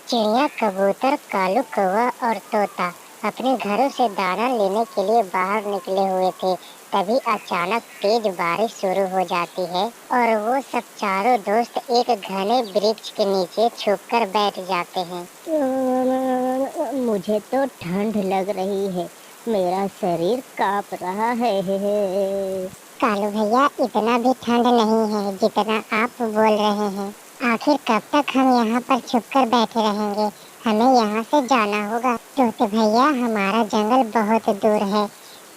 चिड़िया, कबूतर, कालू कौवा और तोता अपने घरों से दाना लेने के लिए बाहर निकले हुए थे। तभी अचानक तेज बारिश शुरू हो जाती है और वो सब चारों दोस्त एक घने वृक्ष के नीचे छुपकर बैठ जाते हैं। मुझे तो ठंड लग रही है, मेरा शरीर कांप रहा है। कालू भैया, इतना भी ठंड नहीं है जितना आप बोल रहे हैं। आखिर कब तक हम यहाँ पर छुपकर बैठे रहेंगे? हमें यहाँ से जाना होगा। तोते भैया, हमारा जंगल बहुत दूर है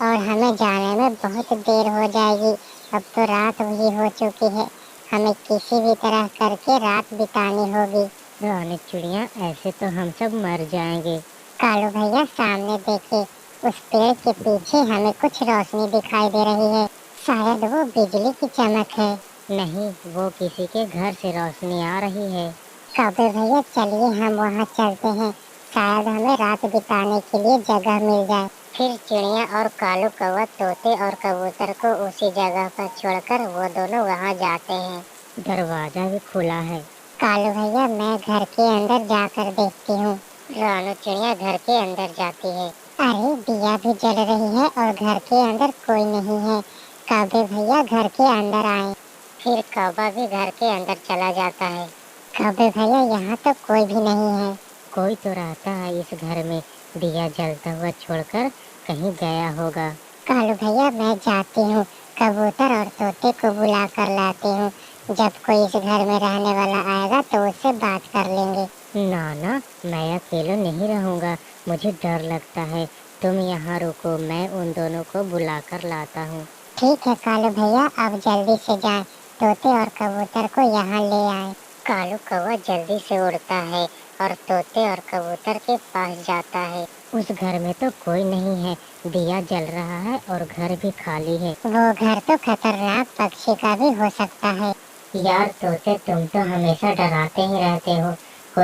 और हमें जाने में बहुत देर हो जाएगी। अब तो रात भी हो चुकी है। हमें किसी भी तरह करके रात बितानी होगी। रानी चिड़िया, ऐसे तो हम सब मर जाएंगे। कालू भैया, सामने देखिए, उस पेड़ के पीछे हमें कुछ रोशनी दिखाई दे रही है। शायद वो बिजली की चमक है। नहीं, वो किसी के घर से रोशनी आ रही है। कौवे भैया, चलिए हम वहाँ चलते हैं। शायद हमें रात बिताने के लिए जगह मिल जाए। फिर चिड़िया और कालू कौवा तोते और कबूतर को उसी जगह पर छोड़कर वो दोनों वहाँ जाते हैं। दरवाजा भी खुला है। कालू भैया, मैं घर के अंदर जाकर देखती हूँ। रानू चिड़िया घर के अंदर जाती है। अरे, दिया भी जल रही है और घर के अंदर कोई नहीं है। कौवे भैया घर के अंदर आए। फिर कौवा भी घर के अंदर चला जाता है। कौवे भैया, यहाँ तो कोई भी नहीं है। कोई तो रहता है इस घर में, दिया जलता हुआ छोड़कर कहीं गया होगा। कालू भैया, मैं जाती हूँ, कबूतर और तोते को बुला कर लाती हूँ। जब कोई इस घर में रहने वाला आएगा तो उससे बात कर लेंगे। ना ना, मैं अकेले नहीं रहूंगा, मुझे डर लगता है। तुम यहाँ रुको, मैं उन दोनों को बुला कर लाता हूँ। ठीक है कालू भैया, अब जल्दी से जाएं, तोते और कबूतर को यहाँ ले आए। कालू कौवा जल्दी से उड़ता है और तोते और कबूतर के पास जाता है। उस घर में तो कोई नहीं है, दिया जल रहा है और घर भी खाली है। वो घर तो खतरनाक पक्षी का भी हो सकता है। यार तोते, तुम तो हमेशा डराते ही रहते हो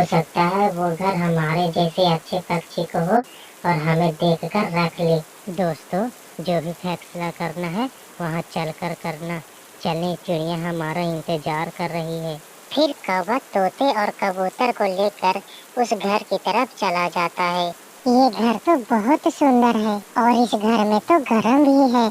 सकता है वो घर हमारे जैसे अच्छे पक्षी को हो और हमें देखकर रख ले। दोस्तों, जो भी फैसला करना है वहाँ चलकर करना। चलें, चिड़िया हमारा इंतजार कर रही है। फिर कौवा तोते और कबूतर को लेकर उस घर की तरफ चला जाता है। ये घर तो बहुत सुंदर है और इस घर में तो गर्म भी है।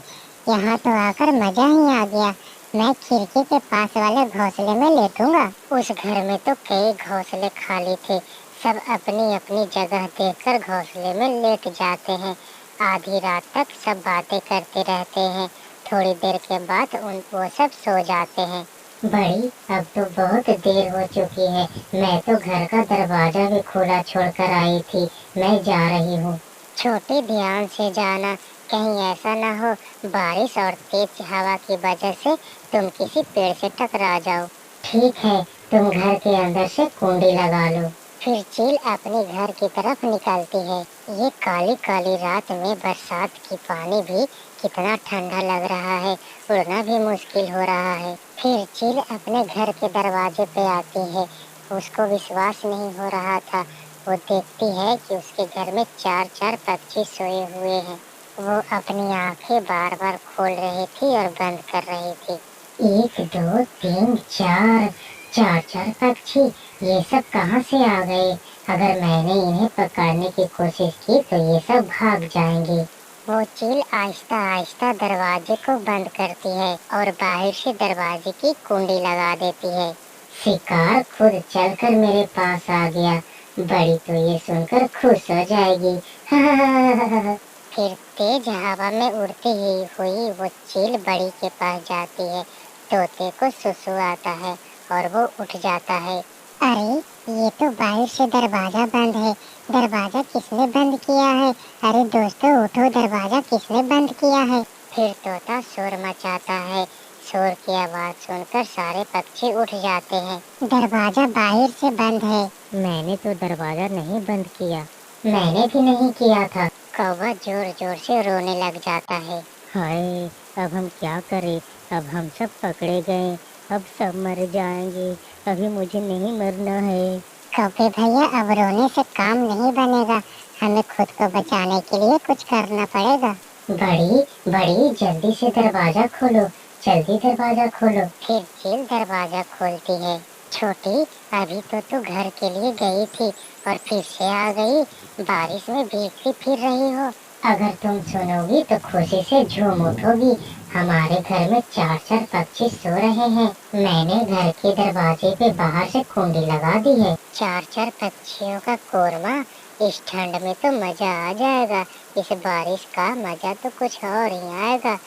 यहाँ तो आकर मजा ही आ गया। मैं खिड़की के पास वाले घोंसले में लेटूंगा। उस घर में तो कई घोंसले खाली थे। सब अपनी अपनी जगह देखकर घोंसले में लेट जाते हैं। आधी रात तक सब बातें करते रहते हैं। थोड़ी देर के बाद वो सब सो जाते हैं। बड़ी, अब तो बहुत देर हो चुकी है। मैं तो घर का दरवाजा भी खुला छोड़कर आई थी। मैं जा रही हूँ। छोटे, ध्यान से जाना, कहीं ऐसा ना हो बारिश और तेज हवा की वजह से तुम किसी पेड़ से टकरा जाओ। ठीक है, तुम घर के अंदर से कुंडी लगा लो। फिर चील अपने घर की तरफ निकलती है। ये काली काली रात में बरसात की पानी भी कितना ठंडा लग रहा है। उड़ना भी मुश्किल हो रहा है। फिर चील अपने घर के दरवाजे पे आती है। उसको विश्वास नहीं हो रहा था। वो देखती है कि उसके घर में चार चार पक्षी सोए हुए हैं। वो अपनी आंखें बार बार खोल रही थी और बंद कर रही थी। 1 2 3 4, चार चार पक्षी, ये सब कहाँ से आ गए? अगर मैंने इन्हें पकड़ने की कोशिश की तो ये सब भाग जाएंगे। वो चील आहिस्ता आहिस्ता दरवाजे को बंद करती है और बाहर से दरवाजे की कुंडी लगा देती है। शिकार खुद चलकर मेरे पास आ गया। बड़ी तो ये सुनकर खुश हो जाएगी। फिर तेज हवा में उड़ती हुई वो चील बड़ी के पास जाती है। तोते को सुसु आता है और वो उठ जाता है। अरे, ये तो बाहर से दरवाजा बंद है। दरवाजा किसने बंद किया है? अरे दोस्तों, उठो, दरवाजा किसने बंद किया है? फिर तोता शोर मचाता है। शोर की आवाज सुनकर सारे पक्षी उठ जाते हैं। दरवाजा बाहर से बंद है। मैंने तो दरवाजा नहीं बंद किया। मैंने भी नहीं किया था। कौवा जोर जोर से रोने लग जाता है। हाय, अब हम क्या करें? अब हम सब पकड़े गए, अब सब मर जाएंगे। अभी मुझे नहीं मरना है। कौवे भैया, अब रोने से काम नहीं बनेगा। हमें खुद को बचाने के लिए कुछ करना पड़ेगा। बड़ी बड़ी, जल्दी से दरवाजा खोलो, जल्दी दरवाजा खोलो। फिर चील दरवाजा खोलती है। छोटी, अभी तो तू घर के लिए गई थी और फिर से आ गई। बारिश में भीगती फिर रही हो। अगर तुम सुनोगी तो खुशी से झूम उठोगी। हमारे घर में चार चार पक्षी सो रहे हैं। मैंने घर के दरवाजे पे बाहर से कुंडी लगा दी है। चार चार पक्षियों का कोरमा, इस ठंड में तो मजा आ जाएगा। इस बारिश का मजा तो कुछ और ही आएगा।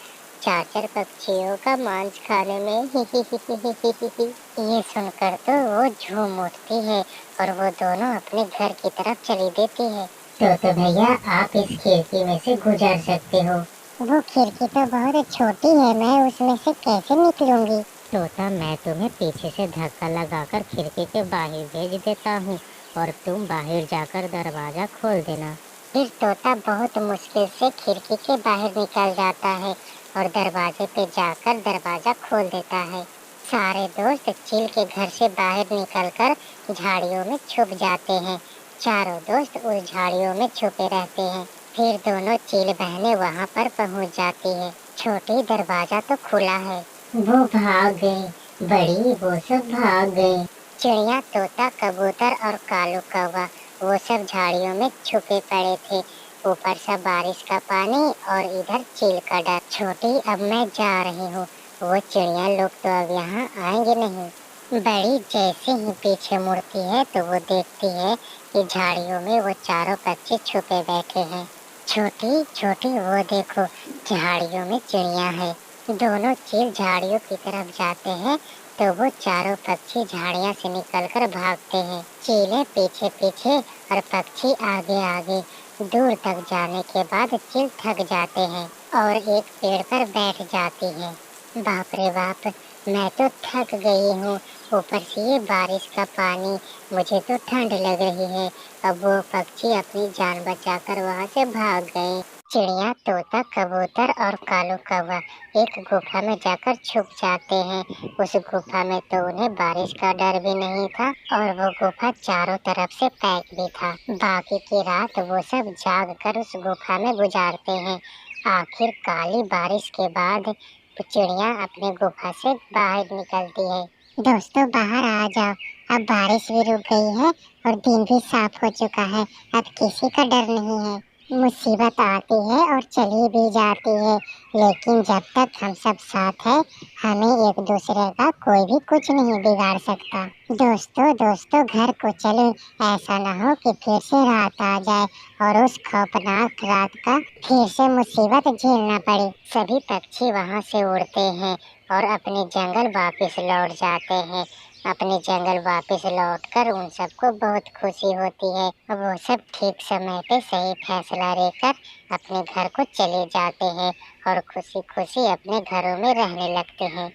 चार चार पक्षियों का मांस खाने में ही ही ही ही ही ही ही ही। ये सुनकर तो वो झूम उठती है और वो दोनों अपने घर की तरफ चली देती है। तो भैया आप इस खिड़की में से गुजर सकते हो। वो खिड़की तो बहुत छोटी है, मैं उसमें से कैसे निकलूंगी? तोता, मैं तुम्हें पीछे से धक्का लगाकर खिड़की के बाहर भेज देता हूँ और तुम बाहर जाकर दरवाजा खोल देना। फिर तोता बहुत मुश्किल से खिड़की के बाहर निकल जाता है और दरवाजे पे जाकर दरवाजा खोल देता है। सारे दोस्त चील के घर से बाहर निकलकर झाड़ियों में छुप जाते हैं। चारों दोस्त उस झाड़ियों में छुपे रहते हैं। फिर दोनों चील बहनें वहाँ पर पहुँच जाती है। छोटी, दरवाजा तो खुला है। वो भाग गई। बड़ी, वो सब भाग गई। चिड़िया, तोता, कबूतर और कालू कौवा वो सब झाड़ियों में छुपे पड़े थे। ऊपर से बारिश का पानी और इधर चील का डर। छोटी, अब मैं जा रही हूँ। वो चिड़िया लोग तो अब यहाँ आएंगे नहीं। बड़ी जैसे ही पीछे मुड़ती है तो वो देखती है कि झाड़ियों में वो चारों पक्षी छुपे बैठे हैं। छोटी छोटी, वो देखो, झाड़ियों में चिड़िया है। दोनों चील झाड़ियों की तरफ जाते हैं तो वो चारों पक्षी झाड़ियाँ से निकलकर भागते हैं। चीलें पीछे पीछे और पक्षी आगे आगे। दूर तक जाने के बाद चील थक जाते हैं और एक पेड़ पर बैठ जाती है। बाप रे बाप, मैं तो थक गई हूँ। ऊपर से ये बारिश का पानी, मुझे तो ठंड लग रही है। अब वो पक्षी अपनी जान बचाकर वहाँ से भाग गए। चिड़िया, तोता, कबूतर और कालू कौवा एक गुफा में जाकर छुप जाते हैं। उस गुफा में तो उन्हें बारिश का डर भी नहीं था और वो गुफा चारों तरफ से पैक भी था। बाकी की रात वो सब जाग कर उस गुफा में गुजारते हैं। आखिर काली बारिश के बाद चिड़िया अपने गुफा से बाहर निकलती है। दोस्तों, बाहर आ जाओ। अब बारिश भी रुक गई है और दिन भी साफ हो चुका है। अब किसी का डर नहीं है। मुसीबत आती है और चली भी जाती है, लेकिन जब तक हम सब साथ हैं, हमें एक दूसरे का कोई भी कुछ नहीं बिगाड़ सकता। दोस्तों दोस्तों, घर को चलो। ऐसा ना हो कि फिर से रात आ जाए और उस खौफनाक रात का फिर से मुसीबत झेलना पड़े। सभी पक्षी वहाँ से उड़ते हैं और अपने जंगल वापस लौट जाते हैं। अपने जंगल वापस लौटकर उन सबको बहुत खुशी होती है। वो सब ठीक समय पे सही फैसला लेकर अपने घर को चले जाते हैं और खुशी खुशी अपने घरों में रहने लगते हैं।